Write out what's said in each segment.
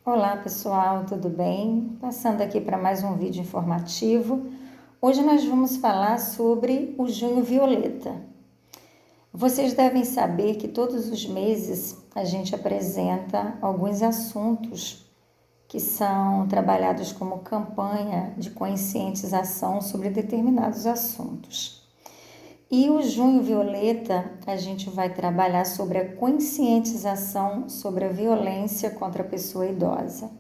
Olá pessoal, tudo bem? Passando aqui para mais um vídeo informativo. Hoje nós vamos falar sobre o Junho Violeta. Vocês devem saber que todos os meses a gente apresenta alguns assuntos que são trabalhados como campanha de conscientização sobre determinados assuntos. E o Junho Violeta, a gente vai trabalhar sobre a conscientização sobre a violência contra a pessoa idosa.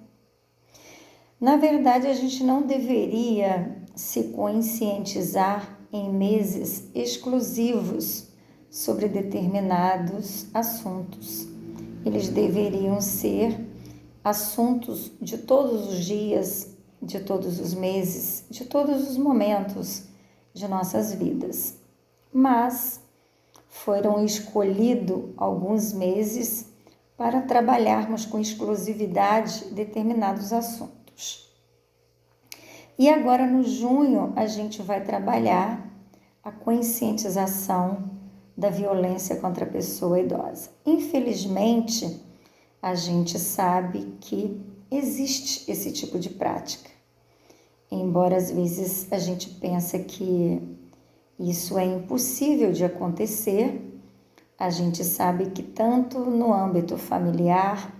Na verdade, a gente não deveria se conscientizar em meses exclusivos sobre determinados assuntos. Eles deveriam ser assuntos de todos os dias, de todos os meses, de todos os momentos de nossas vidas. Mas foram escolhidos alguns meses para trabalharmos com exclusividade determinados assuntos. E agora no junho a gente vai trabalhar a conscientização da violência contra a pessoa idosa. Infelizmente, a gente sabe que existe esse tipo de prática. Embora às vezes a gente pense que isso é impossível de acontecer, a gente sabe que tanto no âmbito familiar,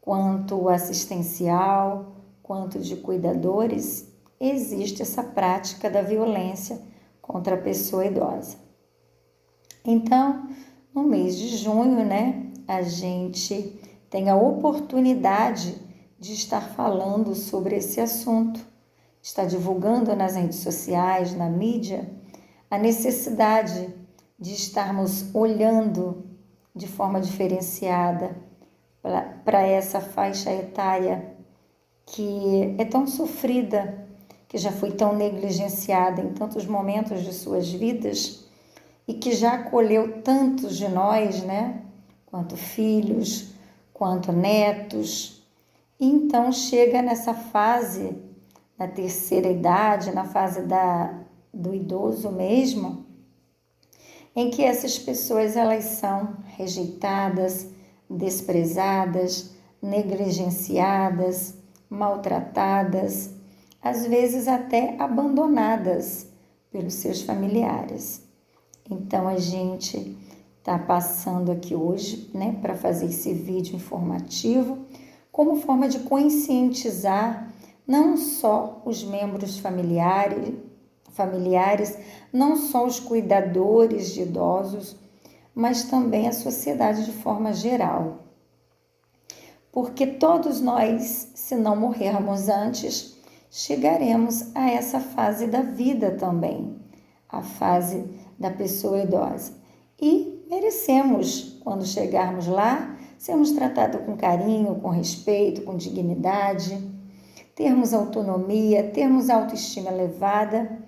quanto assistencial, quanto de cuidadores, existe essa prática da violência contra a pessoa idosa. Então, no mês de junho, a gente tem a oportunidade de estar falando sobre esse assunto, está divulgando nas redes sociais, na mídia, a necessidade de estarmos olhando de forma diferenciada para essa faixa etária que é tão sofrida, que já foi tão negligenciada em tantos momentos de suas vidas e que já acolheu tantos de nós, quanto filhos, quanto netos. E então chega nessa fase da terceira idade, na fase do idoso mesmo, em que essas pessoas elas são rejeitadas, desprezadas, negligenciadas, maltratadas, às vezes até abandonadas pelos seus familiares. Então a gente está passando aqui hoje, para fazer esse vídeo informativo, como forma de conscientizar não só os membros familiares, não só os cuidadores de idosos, mas também a sociedade de forma geral. Porque todos nós, se não morrermos antes, chegaremos a essa fase da vida também, a fase da pessoa idosa. E merecemos, quando chegarmos lá, sermos tratados com carinho, com respeito, com dignidade, termos autonomia, termos autoestima elevada.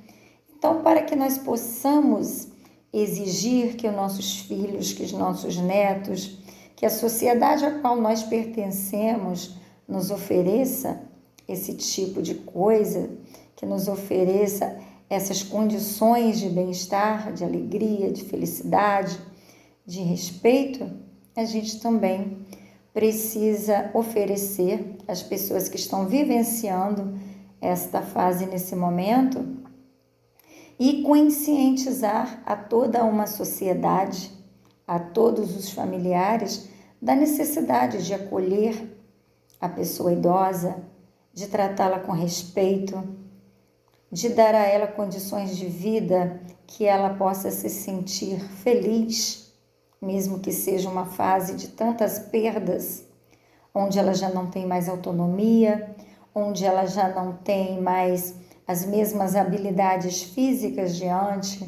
Então, para que nós possamos exigir que os nossos filhos, que os nossos netos, que a sociedade a qual nós pertencemos nos ofereça esse tipo de coisa, que nos ofereça essas condições de bem-estar, de alegria, de felicidade, de respeito, a gente também precisa oferecer às pessoas que estão vivenciando esta fase nesse momento e conscientizar a toda uma sociedade, a todos os familiares, da necessidade de acolher a pessoa idosa, de tratá-la com respeito, de dar a ela condições de vida que ela possa se sentir feliz, mesmo que seja uma fase de tantas perdas, onde ela já não tem mais autonomia, onde ela já não tem mais as mesmas habilidades físicas de antes.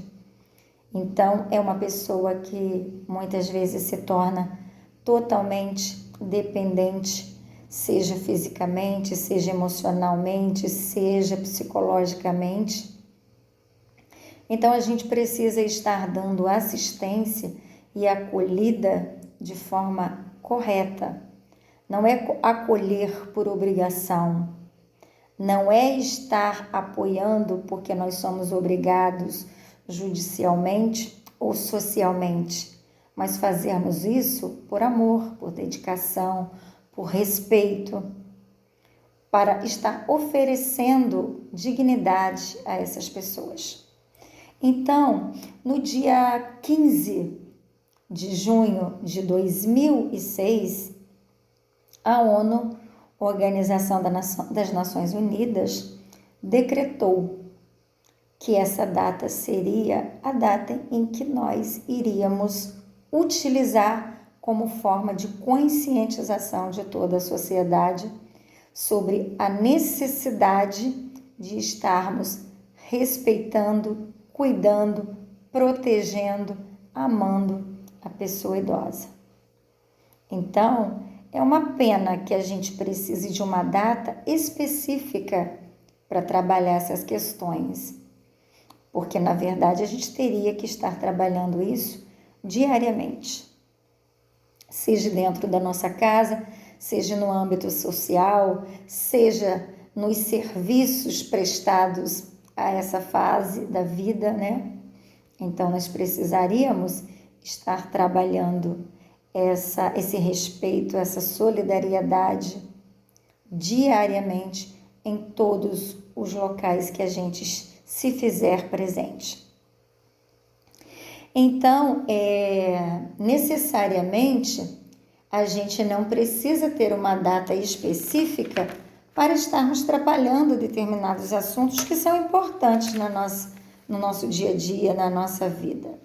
Então, é uma pessoa que muitas vezes se torna totalmente dependente, seja fisicamente, seja emocionalmente, seja psicologicamente. Então, a gente precisa estar dando assistência e acolhida de forma correta. Não é acolher por obrigação, não é estar apoiando porque nós somos obrigados judicialmente ou socialmente, mas fazermos isso por amor, por dedicação, por respeito, para estar oferecendo dignidade a essas pessoas. Então, no dia 15 de junho de 2006, a ONU, Organização das Nações Unidas, decretou que essa data seria a data em que nós iríamos utilizar como forma de conscientização de toda a sociedade sobre a necessidade de estarmos respeitando, cuidando, protegendo, amando a pessoa idosa. Então, é uma pena que a gente precise de uma data específica para trabalhar essas questões, porque na verdade a gente teria que estar trabalhando isso diariamente, seja dentro da nossa casa, seja no âmbito social, seja nos serviços prestados a essa fase da vida, né? Então nós precisaríamos estar trabalhando esse respeito, essa solidariedade diariamente em todos os locais que a gente se fizer presente. Então, necessariamente, a gente não precisa ter uma data específica para estarmos trabalhando determinados assuntos que são importantes no nosso dia a dia, na nossa vida.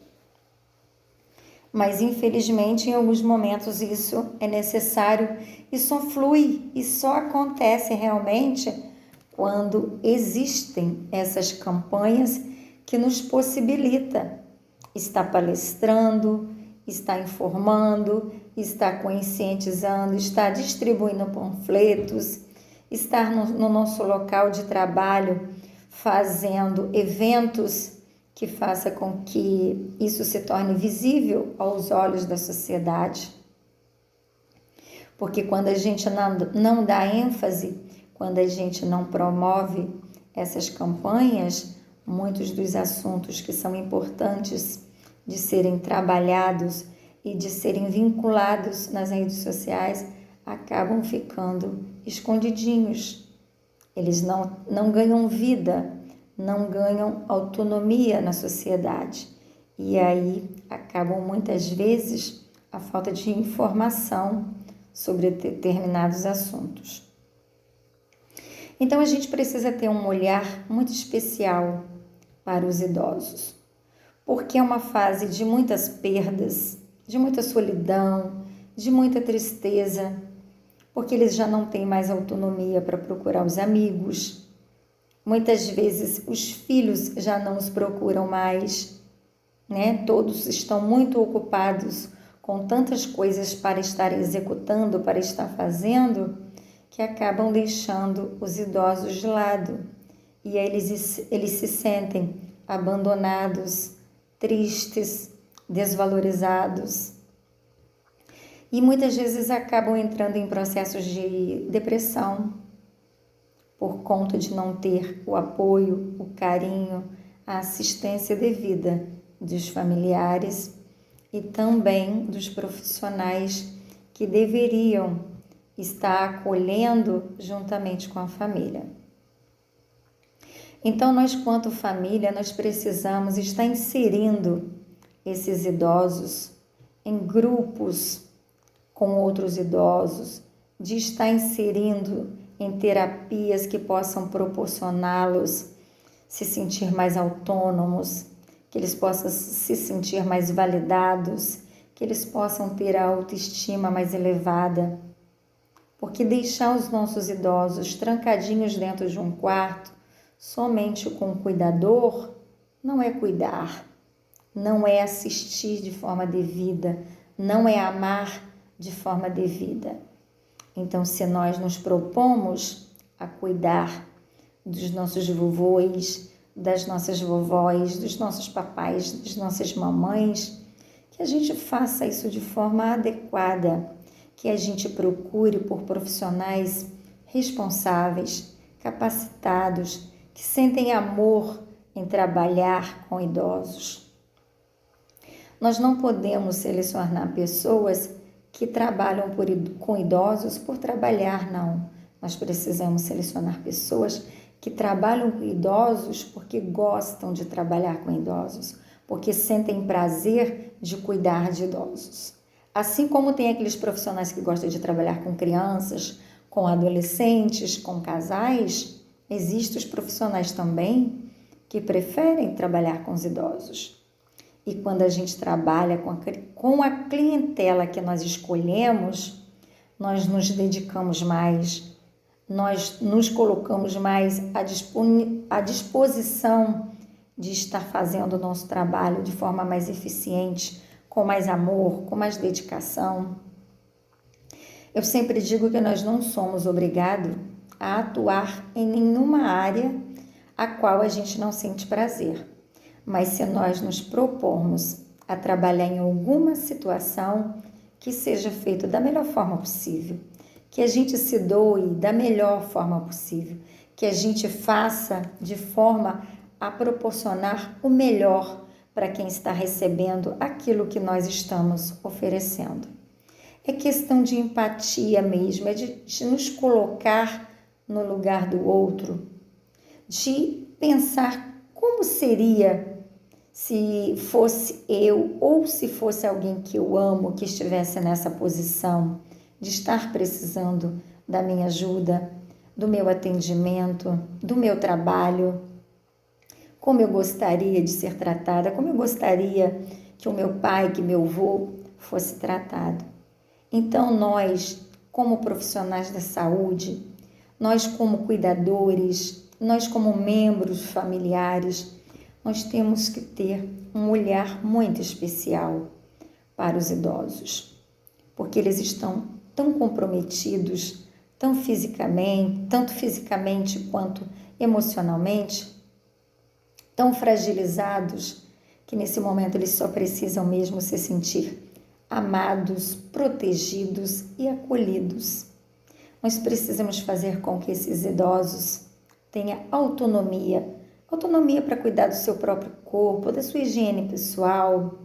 Mas, infelizmente, em alguns momentos isso é necessário e só flui e só acontece realmente quando existem essas campanhas que nos possibilita estar palestrando, estar informando, estar conscientizando, estar distribuindo panfletos, estar no nosso local de trabalho fazendo eventos que faça com que isso se torne visível aos olhos da sociedade. Porque quando a gente não dá ênfase, quando a gente não promove essas campanhas, muitos dos assuntos que são importantes de serem trabalhados e de serem vinculados nas redes sociais acabam ficando escondidinhos. Eles não ganham vida, não ganham autonomia na sociedade. E aí acabam muitas vezes a falta de informação sobre determinados assuntos. Então a gente precisa ter um olhar muito especial para os idosos, porque é uma fase de muitas perdas, de muita solidão, de muita tristeza, porque eles já não têm mais autonomia para procurar os amigos. Muitas vezes os filhos já não os procuram mais, né? Todos estão muito ocupados com tantas coisas para estar executando, para estar fazendo, que acabam deixando os idosos de lado. E aí eles se sentem abandonados, tristes, desvalorizados. E muitas vezes acabam entrando em processos de depressão, por conta de não ter o apoio, o carinho, a assistência devida dos familiares e também dos profissionais que deveriam estar acolhendo juntamente com a família. Então, nós, quanto família, nós precisamos estar inserindo esses idosos em grupos com outros idosos, de estar inserindo em terapias que possam proporcioná-los se sentir mais autônomos, que eles possam se sentir mais validados, que eles possam ter a autoestima mais elevada. Porque deixar os nossos idosos trancadinhos dentro de um quarto, somente com o cuidador, não é cuidar, não é assistir de forma devida, não é amar de forma devida. Então, se nós nos propomos a cuidar dos nossos vovôs, das nossas vovós, dos nossos papais, das nossas mamães, que a gente faça isso de forma adequada, que a gente procure por profissionais responsáveis, capacitados, que sentem amor em trabalhar com idosos. Nós não podemos selecionar pessoas que trabalham com idosos por trabalhar, não. Nós precisamos selecionar pessoas que trabalham com idosos porque gostam de trabalhar com idosos, porque sentem prazer de cuidar de idosos. Assim como tem aqueles profissionais que gostam de trabalhar com crianças, com adolescentes, com casais, existem os profissionais também que preferem trabalhar com os idosos. E quando a gente trabalha com a clientela que nós escolhemos, nós nos dedicamos mais, nós nos colocamos mais à disposição de estar fazendo o nosso trabalho de forma mais eficiente, com mais amor, com mais dedicação. Eu sempre digo que nós não somos obrigados a atuar em nenhuma área a qual a gente não sente prazer. Mas se nós nos propormos a trabalhar em alguma situação, que seja feito da melhor forma possível, que a gente se doe da melhor forma possível, que a gente faça de forma a proporcionar o melhor para quem está recebendo aquilo que nós estamos oferecendo. É questão de empatia mesmo, é de nos colocar no lugar do outro, de pensar como seria se fosse eu ou se fosse alguém que eu amo, que estivesse nessa posição de estar precisando da minha ajuda, do meu atendimento, do meu trabalho. Como eu gostaria de ser tratada, como eu gostaria que o meu pai, que meu avô fosse tratado. Então nós, como profissionais da saúde, nós como cuidadores, nós como membros familiares, nós temos que ter um olhar muito especial para os idosos, porque eles estão tão comprometidos, tanto fisicamente quanto emocionalmente, tão fragilizados, que nesse momento eles só precisam mesmo se sentir amados, protegidos e acolhidos. Nós precisamos fazer com que esses idosos tenham autonomia para cuidar do seu próprio corpo, da sua higiene pessoal,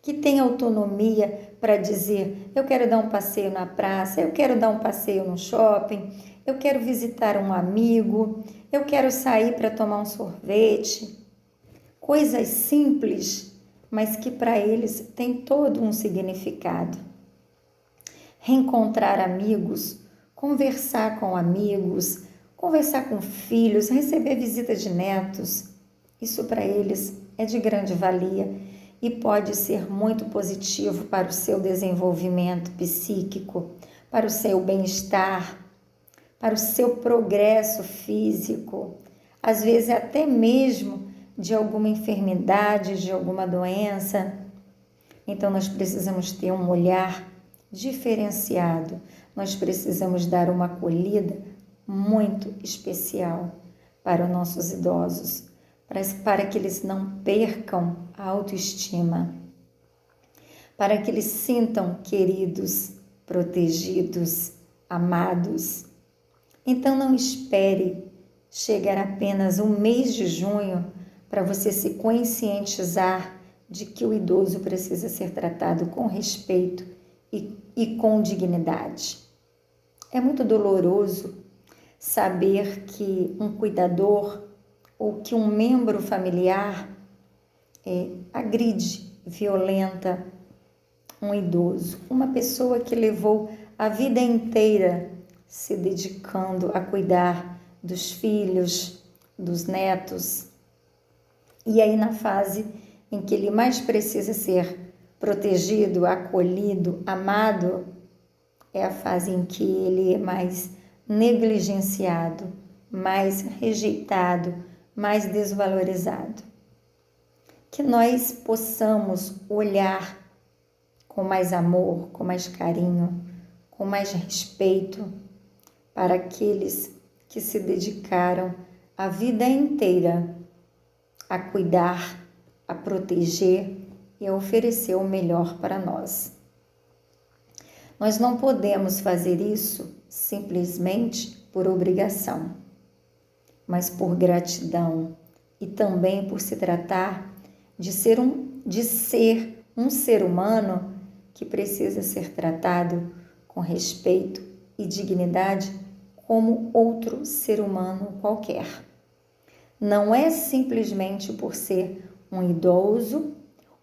que tenha autonomia para dizer: eu quero dar um passeio na praça, eu quero dar um passeio no shopping, eu quero visitar um amigo, eu quero sair para tomar um sorvete. Coisas simples, mas que para eles tem todo um significado. Reencontrar amigos, conversar com amigos, conversar com filhos, receber visita de netos, isso para eles é de grande valia e pode ser muito positivo para o seu desenvolvimento psíquico, para o seu bem-estar, para o seu progresso físico, às vezes até mesmo de alguma enfermidade, de alguma doença. Então nós precisamos ter um olhar diferenciado, nós precisamos dar uma acolhida muito especial para os nossos idosos, para que eles não percam a autoestima, para que eles sintam queridos, protegidos, amados. Então não espere chegar apenas um mês de junho para você se conscientizar de que o idoso precisa ser tratado com respeito e com dignidade. É muito doloroso saber que um cuidador ou que um membro familiar agride, violenta um idoso, uma pessoa que levou a vida inteira se dedicando a cuidar dos filhos, dos netos, e aí na fase em que ele mais precisa ser protegido, acolhido, amado, é a fase em que ele é mais negligenciado, mais rejeitado, mais desvalorizado. Que nós possamos olhar com mais amor, com mais carinho, com mais respeito para aqueles que se dedicaram a vida inteira a cuidar, a proteger e a oferecer o melhor para nós. Nós não podemos fazer isso simplesmente por obrigação, mas por gratidão e também por se tratar de ser um ser humano que precisa ser tratado com respeito e dignidade como outro ser humano qualquer. Não é simplesmente por ser um idoso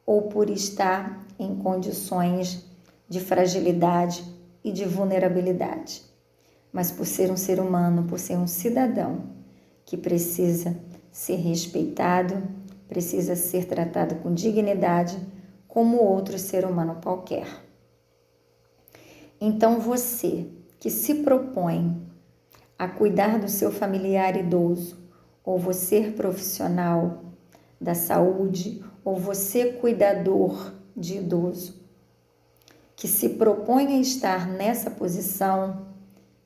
ou por estar em condições de fragilidade e de vulnerabilidade, mas por ser um ser humano, por ser um cidadão que precisa ser respeitado, precisa ser tratado com dignidade como outro ser humano qualquer. Então você que se propõe a cuidar do seu familiar idoso, ou você profissional da saúde, ou você cuidador de idoso, que se propõe a estar nessa posição,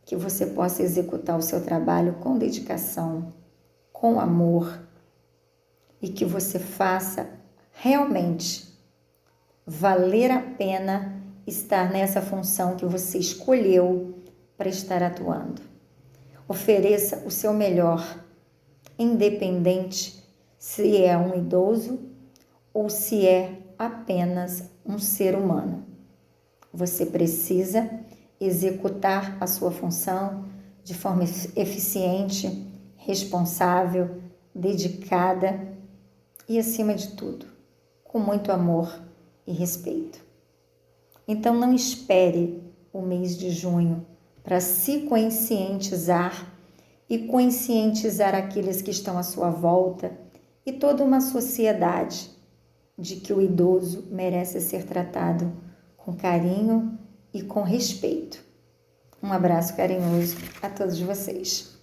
que você possa executar o seu trabalho com dedicação, com amor, e que você faça realmente valer a pena estar nessa função que você escolheu para estar atuando. Ofereça o seu melhor, independente se é um idoso ou se é apenas um ser humano. Você precisa executar a sua função de forma eficiente, responsável, dedicada e, acima de tudo, com muito amor e respeito. Então, não espere o mês de junho para se conscientizar e conscientizar aqueles que estão à sua volta e toda uma sociedade de que o idoso merece ser tratado com carinho e com respeito. Um abraço carinhoso a todos vocês.